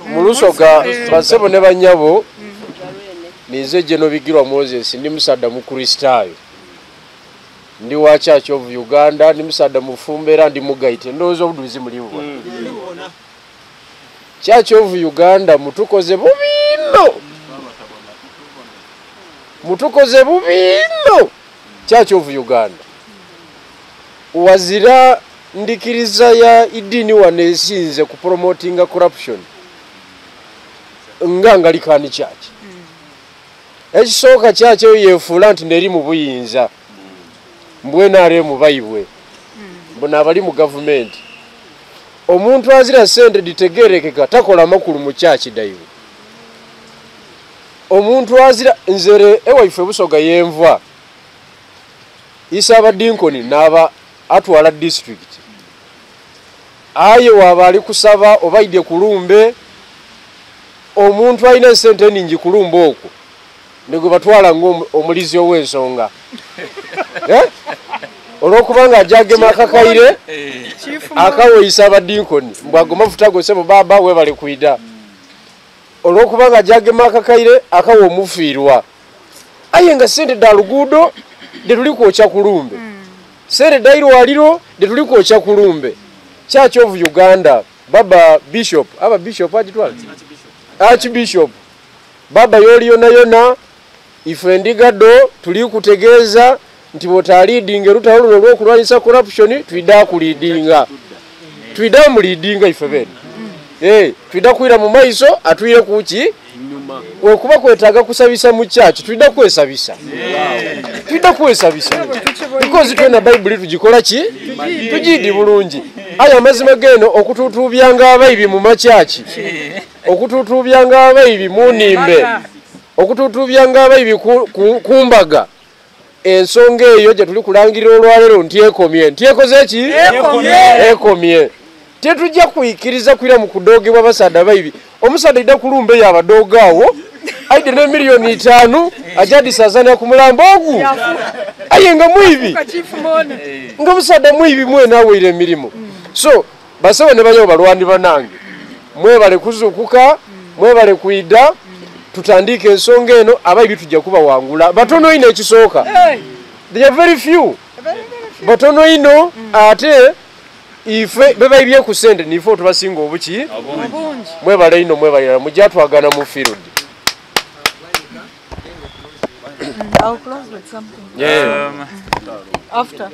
mulusoga basebo ne banyabo nize Geno Bigirwa Moses ndi musadda mu Kristaayo ndi wa Church of Uganda ndi musadda mufumbera ndi mugaite ndozo obuduzi muliwo Church of Uganda mutukoze bubino Church of Uganda wazira ndikiriza ya idini wanesinze ku promotinga corruption nganga likani church ekisoka church yefula nti neri mu buyinza mbwena ale mu bayibwe mbona abali mu government omuntu azira sente ditegerekeka takola makulu mu church dayiwe omuntu azira nzere ewaife busoga yenva isaba dinkoni naba atwala district aye wabali kusaba obaide kulumbe omuntu ayina sente ningi kulumba okwo nego batwala ngo omulizi owensonga olokubanga ajage makakaire akawe isaba dinkoni mbwago mafuta go sebo baba we bali kuida olokubanga ajage makakaire akawe omufirwa ayenga sente dalugudo de tuliko cha kulumbe sente dairo waliro de tuliko cha kulumbe Church of Uganda baba bishop aba bishop ajitwala archbishop baba yona ifendigado tuli kutegeza nti bota leading ruta olulo lwokulwanyisa corruption twida ku leadinga twida mu leadinga ifebeni twida kuira mu maiso atwire kuki wekuba kwetaga kusabisa mu church twida kwesabisa because twena Bible tugikola ki tujidi bulungi aya mazima geno okututubyanga abayibi mu machachi okututubyanga abayibi mu nimbe okututubyanga abayibi kumbaga ensonga eyo je tuli kulangirira olwalero ntiekomye ntiekoze ki ekomye tetujja kuyikiriza kwira mu kudogebwa basada bayibi omusada ida kulumbe ya badogawo aide ne milioni 5 ajadi sazana ku mulambo ogu ayenga mwibi nga musada mwibi mwe nawe ile milimo so basawe ne banyo balwandi banange mwe bale kuzukuka mwe bale kuida tutandike ensonga eno abayibi tujja kuba wangula batono ine ekisooka they are very few batono ino ate ife bebayibye ku sente nifo tubasinga obuki mwe bale ino mwe bale mujatwagana mu field. I'll close with something. Yeah. After.